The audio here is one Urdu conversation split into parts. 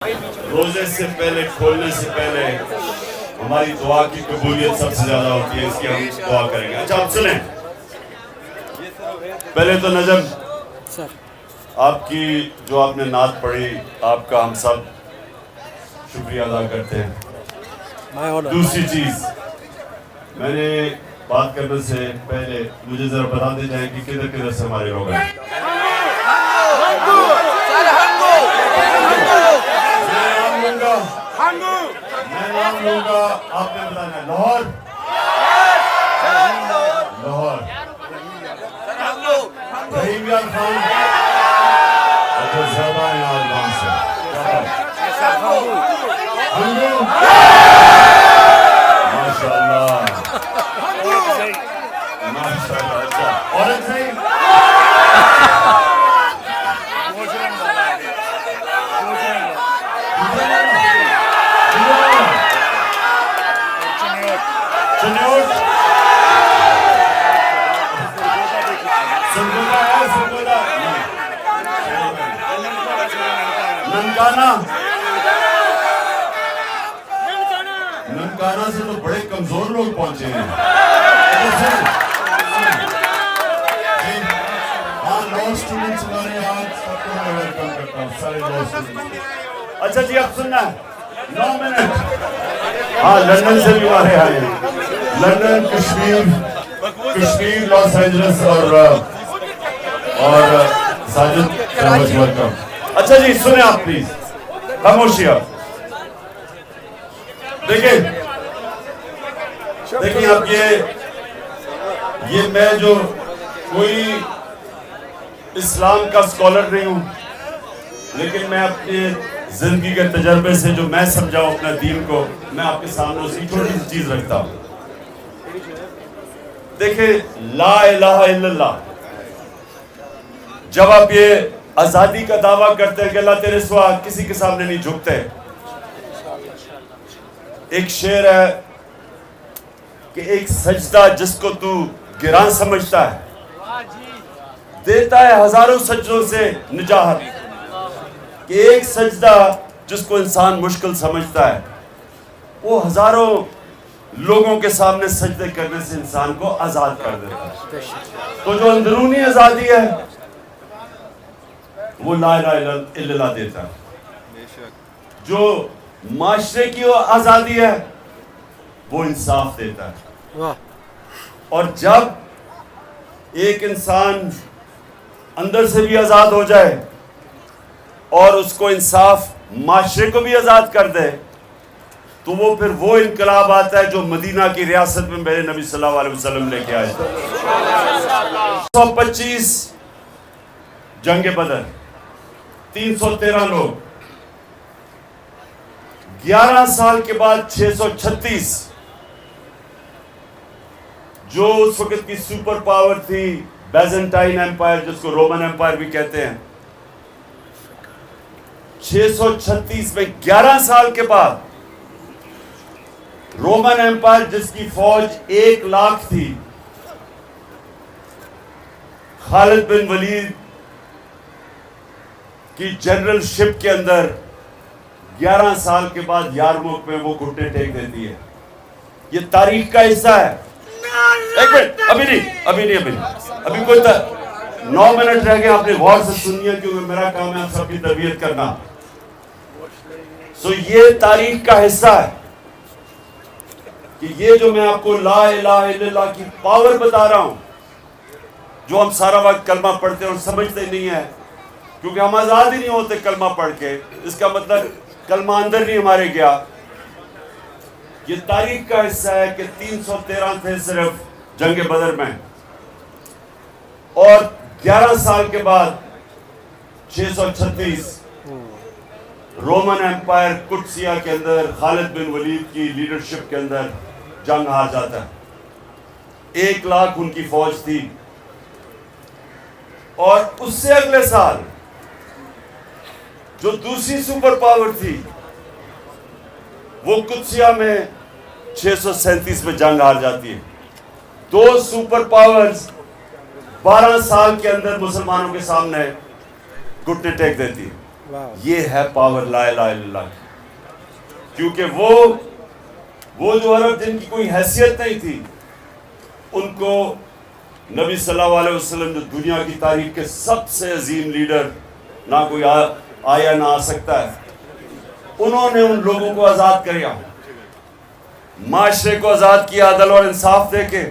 روزے سے پہلے کھولنے سے پہلے ہماری دعا کی قبولیت سب سے زیادہ ہوتی ہے، اس کی ہم دعا کریں گے۔ اچھا آپ سنیں، پہلے تو نجم آپ کی جو آپ نے نعت پڑھی، آپ کا ہم سب شکریہ ادا کرتے ہیں۔ دوسری چیز، میں نے بات کرنے سے پہلے مجھے ذرا بتا دے جائیں کہ کدھر کدھر سے ہمارے لوگ ہیں۔ میں نام لوں گا، آپ نے بتانا ہے۔ لاہور، لاہور، رحیم یار خان، اچھا زیادہ ہیں آج وہاں سے۔ ہنگو، ماشاءاللہ ماشاءاللہ۔ اچھا اورنگ صحیح، چنیوٹ، سنگودا ہے، سنگودا، ننکانہ، ننکانہ سے تو بڑے کمزور لوگ پہنچے ہیں۔ ہاں لو اسٹوڈنٹس ہمارے یہاں سب کو میں ویلکم کرتا ہوں، سارے لو اسٹوڈنٹس۔ اچھا جی اب سننا ہے، 9 منٹ۔ ہاں لندن سے بھی ہمارے آئے ہیں، لندن، کشمیر، لاس اینجلس اور ساجد ویلکم۔ اچھا جی سنیں آپ پلیز، خاموشی آپ دیکھیں آپ یہ میں جو کوئی اسلام کا اسکالر نہیں ہوں، لیکن میں اپنے زندگی کے تجربے سے جو میں سمجھاؤں اپنا دین کو، میں آپ کے سامنے اسی چھوٹی سی چیز رکھتا ہوں۔ دیکھیں لا الہ الا اللہ، جب آپ یہ آزادی کا دعویٰ کرتے ہیں کہ اللہ تیرے سوا کسی کے سامنے نہیں جھکتے، ایک شعر ہے کہ ایک سجدہ جس کو تو گراں سمجھتا ہے دیتا ہے ہزاروں سجدوں سے نجات، کہ ایک سجدہ جس کو انسان مشکل سمجھتا ہے وہ ہزاروں لوگوں کے سامنے سجدے کرنے سے انسان کو آزاد کر دیتا ہے۔ تو جو اندرونی آزادی ہے وہ لا الہ الا اللہ دیتا ہے، جو معاشرے کی آزادی ہے وہ انصاف دیتا ہے۔ اور جب ایک انسان اندر سے بھی آزاد ہو جائے اور اس کو انصاف معاشرے کو بھی آزاد کر دے تو وہ پھر وہ انقلاب آتا ہے جو مدینہ کی ریاست میں میرے نبی صلی اللہ علیہ وسلم لے کے آئے۔ 125 جنگ بدر، 313 لوگ، 11 سال کے بعد 636، جو اس وقت کی سپر پاور تھی بیزنٹائن ایمپائر، جس کو رومن ایمپائر بھی کہتے ہیں، 636 میں 11 سال کے بعد رومن ایمپائر جس کی فوج 1,00,000 تھی، خالد بن ولید کی جنرل شپ کے اندر 11 سال کے بعد یارموک میں وہ گھٹنے ٹیک دیتی ہے۔ یہ تاریخ کا حصہ ہے۔ ایک منٹ، ابھی نہیں، ابھی کوئی 9 منٹ رہ گئے، آپ نے غور سے سنیے کیونکہ میرا کام ہے آپ سب کی تربیت کرنا۔ سو یہ تاریخ کا حصہ ہے کہ یہ جو میں آپ کو لا الہ الا اللہ کی پاور بتا رہا ہوں، جو ہم سارا وقت کلمہ پڑھتے ہیں اور سمجھتے نہیں ہیں، کیونکہ ہم آزاد ہی نہیں ہوتے کلمہ پڑھ کے، اس کا مطلب کلمہ اندر نہیں ہمارے گیا۔ یہ تاریخ کا حصہ ہے کہ 313 تھے صرف جنگ بدر میں، اور 11 سال کے بعد 636 رومن ایمپائر قدسیہ کے اندر خالد بن ولید کی لیڈرشپ کے اندر جنگ ہار جاتا ہے۔ 1,00,000 ان کی فوج تھی، اور اس سے اگلے سال جو دوسری سپر پاور تھی وہ قدسیہ میں 637 میں جنگ ہار جاتی ہے۔ 2 سپر پاورز 12 سال کے اندر مسلمانوں کے سامنے گھٹنے ٹیک دیتی ہے۔ یہ ہے پاور لا الہ الا اللہ کی. کیونکہ وہ جو عرب جن کی کوئی حیثیت نہیں تھی، ان کو نبی صلی اللہ علیہ وسلم جو دنیا کی تاریخ کے سب سے عظیم لیڈر، نہ کوئی آیا نہ آ سکتا ہے، انہوں نے ان لوگوں کو آزاد کیا، معاشرے کو آزاد کیا عدل اور انصاف دے کے.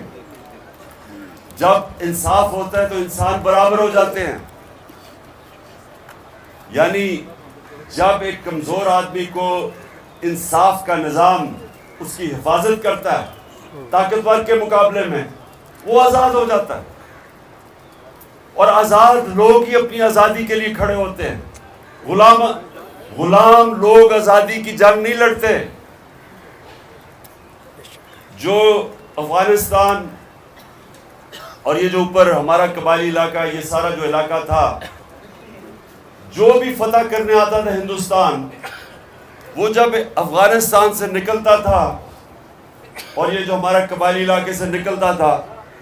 جب انصاف ہوتا ہے تو انسان برابر ہو جاتے ہیں. یعنی جب ایک کمزور آدمی کو انصاف کا نظام اس کی حفاظت کرتا ہے طاقتور کے مقابلے میں، وہ آزاد ہو جاتا ہے. اور آزاد لوگ ہی اپنی آزادی کے لیے کھڑے ہوتے ہیں. غلام لوگ آزادی کی جنگ نہیں لڑتے. جو افغانستان اور یہ جو اوپر ہمارا قبائلی علاقہ، یہ سارا جو علاقہ تھا، جو بھی فتح کرنے آتا تھا ہندوستان، وہ جب افغانستان سے نکلتا تھا اور یہ جو ہمارا قبائلی علاقے سے نکلتا تھا،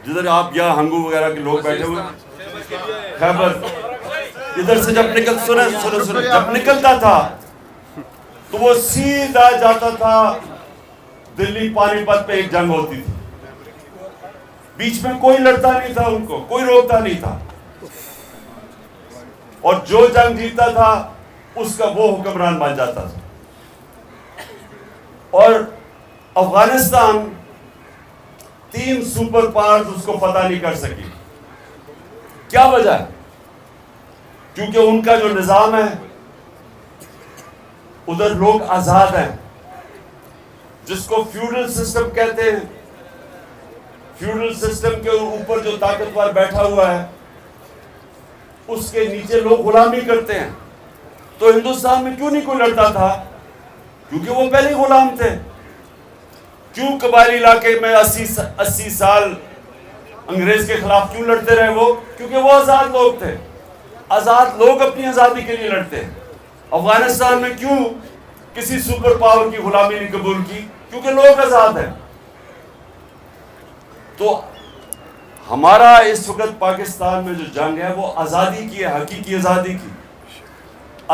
جدھر آپ یہاں ہنگو وغیرہ کے لوگ بیٹھے ہوئے، خیبر، ادھر سے جب جب نکلتا تھا تو وہ سیدھا جاتا تھا دلی پانی پت پہ. ایک جنگ ہوتی تھی، بیچ میں کوئی لڑتا نہیں تھا، ان کو کوئی روکتا نہیں تھا، اور جو جنگ جیتا تھا اس کا وہ حکمران بن جاتا تھا. اور افغانستان 3 سپر پاورز اس کو فتح نہیں کر سکی. کیا وجہ ہے؟ کیونکہ ان کا جو نظام ہے، ادھر لوگ آزاد ہیں، جس کو فیوڈل سسٹم کہتے ہیں. فیوڈل سسٹم کے اوپر جو طاقتور بیٹھا ہوا ہے، اس کے نیچے لوگ غلامی کرتے ہیں. تو ہندوستان میں کیوں نہیں کوئی لڑتا تھا؟ کیونکہ وہ پہلے غلام تھے. کیوں قبائلی علاقے میں 80 سال انگریز کے خلاف کیوں لڑتے رہے وہ؟ کیونکہ وہ آزاد لوگ تھے. آزاد لوگ اپنی آزادی کے لیے لڑتے ہیں. افغانستان میں کیوں کسی سپر پاور کی غلامی نہیں قبول کی؟ کیونکہ لوگ آزاد ہیں. تو ہمارا اس وقت پاکستان میں جو جنگ ہے وہ آزادی کی ہے، حقیقی آزادی کی.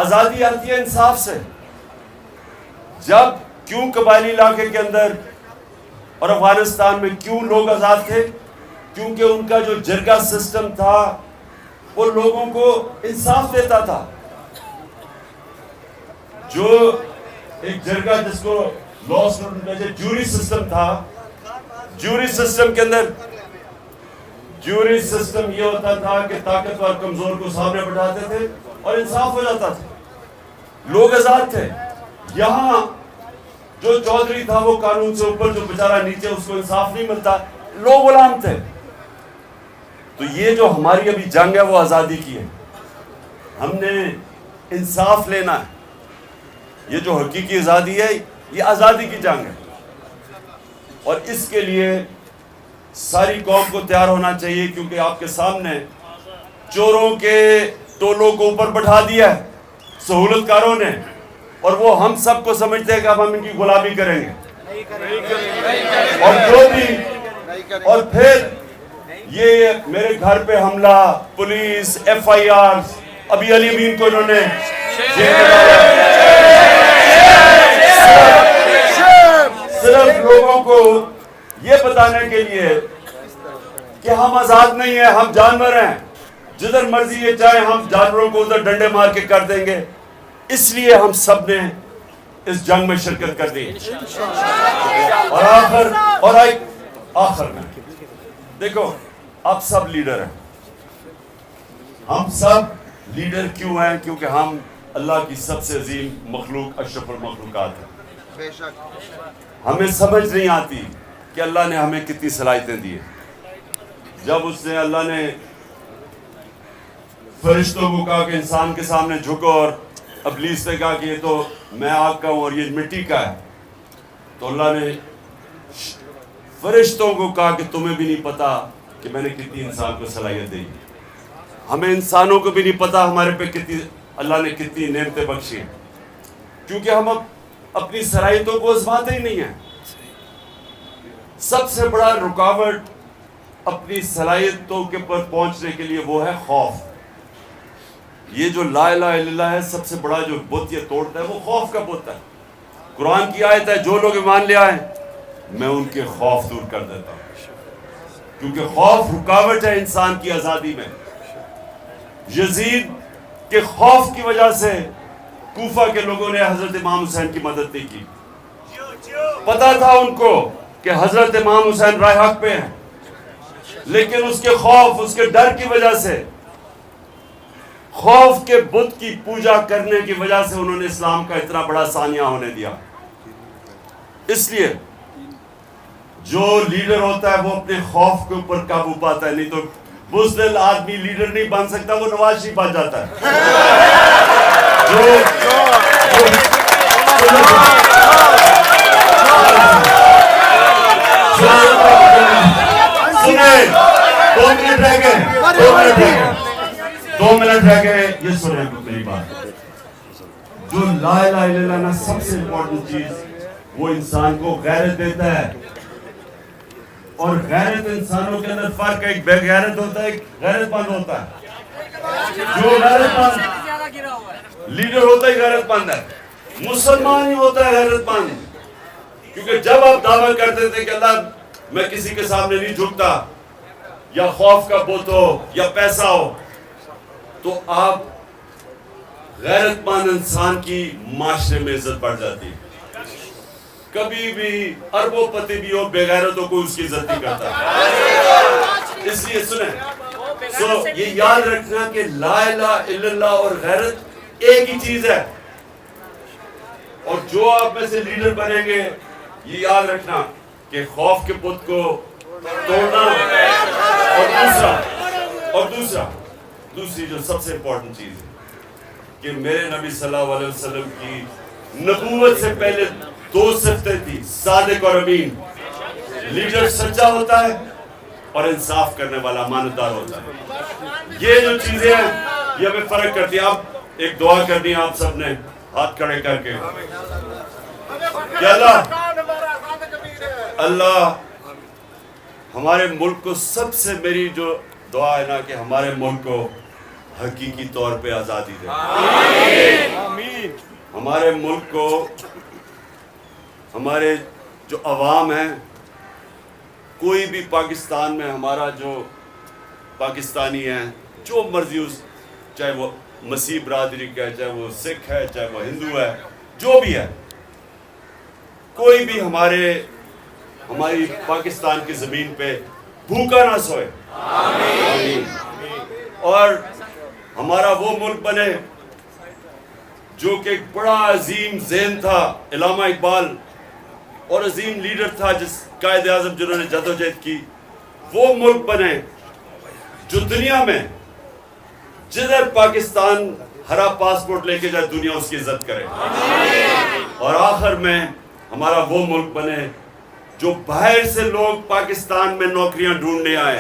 آزادی آتی ہے انصاف سے. جب کیوں قبائلی علاقے کے اندر اور افغانستان میں کیوں لوگ آزاد تھے؟ کیونکہ ان کا جو جرگہ سسٹم تھا وہ لوگوں کو انصاف دیتا تھا. جو ایک جرگہ جس کو لا جوری سسٹم تھا، جوری سسٹم کے اندر جوری سسٹم یہ ہوتا تھا کہ طاقتور کمزور کو سامنے بٹھاتے تھے اور انصاف ہو جاتا تھا. لوگ آزاد تھے. یہاں جو چودھری تھا وہ قانون سے اوپر، جو بیچارہ نیچے، اس کو انصاف نہیں ملتا، لوگ غلام تھے. تو یہ جو ہماری ابھی جنگ ہے وہ آزادی کی ہے. ہم نے انصاف لینا ہے. یہ جو حقیقی آزادی ہے یہ آزادی کی جنگ ہے. اور اس کے لیے ساری قوم کو تیار ہونا چاہیے، کیونکہ آپ کے سامنے چوروں کے ٹولوں کو اوپر بٹھا دیا ہے سہولت کاروں نے، اور وہ ہم سب کو سمجھتے ہیں کہ اب ہم ان کی غلامی کریں گے. اور جو بھی، اور پھر یہ میرے گھر پہ حملہ، پولیس، FIR، ابھی علی امین کو انہوں نے صرف لوگوں کو یہ بتانے کے لیے کہ ہم آزاد نہیں ہیں، ہم جانور ہیں، جدھر مرضی یہ چاہے ہم جانوروں کو ادھر ڈنڈے مار کے کر دیں گے. اس لیے ہم سب نے اس جنگ میں شرکت کر دی. اور آخر میں دیکھو، آپ سب لیڈر ہیں. ہم سب لیڈر کیوں ہیں؟ کیونکہ ہم اللہ کی سب سے عظیم مخلوق، اشرف المخلوقات ہیں. ہمیں سمجھ نہیں آتی کہ اللہ نے ہمیں کتنی صلاحیتیں دی ہیں. جب اللہ نے فرشتوں کو کہا کہ انسان کے سامنے جھکو، اور ابلیس نے کہا کہ یہ تو میں آگ کا ہوں اور یہ مٹی کا ہے، تو اللہ نے فرشتوں کو کہا کہ تمہیں بھی نہیں پتا کہ میں نے کتنی انسان کو صلاحیت دی. ہمیں انسانوں کو بھی نہیں پتا ہمارے پہ کتنی اللہ نے کتنی نعمتیں بخشی ہیں، کیونکہ ہم اپنی صلاحیتوں کو آزماتے ہی نہیں ہیں. سب سے بڑا رکاوٹ اپنی صلاحیتوں کے پر پہنچنے کے لیے وہ ہے خوف. یہ جو لا الہ الا اللہ ہے، سب سے بڑا جو بت یہ توڑتا ہے وہ خوف کا بت ہے. قرآن کی آیت ہے جو لوگ ایمان لے آئے میں ان کے خوف دور کر دیتا ہوں، کیونکہ خوف رکاوٹ ہے انسان کی آزادی میں. یزید کے خوف کی وجہ سے کوفہ کے لوگوں نے حضرت امام حسین کی مدد نہیں کی. پتا تھا ان کو کہ حضرت امام حسین رائے حق پہ ہیں، لیکن اس کے خوف، اس کے ڈر کی وجہ سے، خوف کے بت کی پوجا کرنے کی وجہ سے انہوں نے اسلام کا اتنا بڑا سانیہ ہونے دیا. اس لیے جو لیڈر ہوتا ہے وہ اپنے خوف کے اوپر قابو پاتا ہے، نہیں تو بزدل آدمی لیڈر نہیں بن سکتا، وہ نواز شریف بن جاتا ہے. دو منٹ رہ گئے، یہ سنیں میری بات. جو لا الہ الا اللہ نا سب سے امپورٹنٹ چیز وہ انسان کو غیرت دیتا ہے. اور غیرت انسانوں کے اندر فرق ہے، ایک بے غیرت ہوتا ہے، ایک غیرت مند ہوتا ہے. جو غیرت مند لیڈر ہوتا ہے غیرت مند ہے، مسلمان ہی ہوتا ہے غیرت مند. کیونکہ جب آپ دعویٰ کرتے تھے کہ اللہ میں کسی کے سامنے نہیں جھکتا، یا خوف کا بت ہو یا پیسہ ہو، تو آپ غیرت مند انسان کی معاشرے میں عزت بڑھ جاتی ہے. کبھی بھی اربوں پتی بھی ہو، بے غیرتوں کو اس کی عزت نہیں کرتا. اس لیے سنیں، یہ یاد رکھنا کہ لا الہ الا اللہ اور غیرت ایک ہی چیز ہے. اور جو آپ میں سے لیڈر بنیں گے، یہ یاد رکھنا کہ خوف کے بت کو توڑنا، اور دوسری جو سب سے امپورٹنٹ چیز ہے کہ میرے نبی صلی اللہ علیہ وسلم کی نبوت سے پہلے 2 صفتیں تھی، صادق اور امین. لیڈر سچا ہوتا ہے اور انصاف کرنے والا امانتدار ہوتا ہے. یہ جو چیزیں ہیں یہ ہمیں فرق کرتی ہیں. آپ ایک دعا کرنی ہے آپ سب نے ہاتھ کھڑے کر کے کہ اللہ ہمارے ملک کو، سب سے میری جو دعا ہے نا کہ ہمارے ملک کو حقیقی طور پہ آزادی دے. ہمارے ملک کو، ہمارے جو عوام ہیں، کوئی بھی پاکستان میں ہمارا جو پاکستانی ہے، جو مرضی اس، چاہے وہ مسیح برادری کا ہے، چاہے وہ سکھ ہے، چاہے وہ ہندو ہے، جو بھی ہے، کوئی بھی ہماری پاکستان کی زمین پہ بھوکا نہ سوئے. آمین. اور ہمارا وہ ملک بنے جو کہ ایک بڑا عظیم ذہن تھا علامہ اقبال، اور عظیم لیڈر تھا جس قائد اعظم جنہوں نے جدوجہد کی، وہ ملک بنے جو دنیا میں جدھر پاکستان ہرا پاسپورٹ لے کے جائے دنیا اس کی عزت کرے. اور آخر میں ہمارا وہ ملک بنے جو باہر سے لوگ پاکستان میں نوکریاں ڈھونڈنے آئے.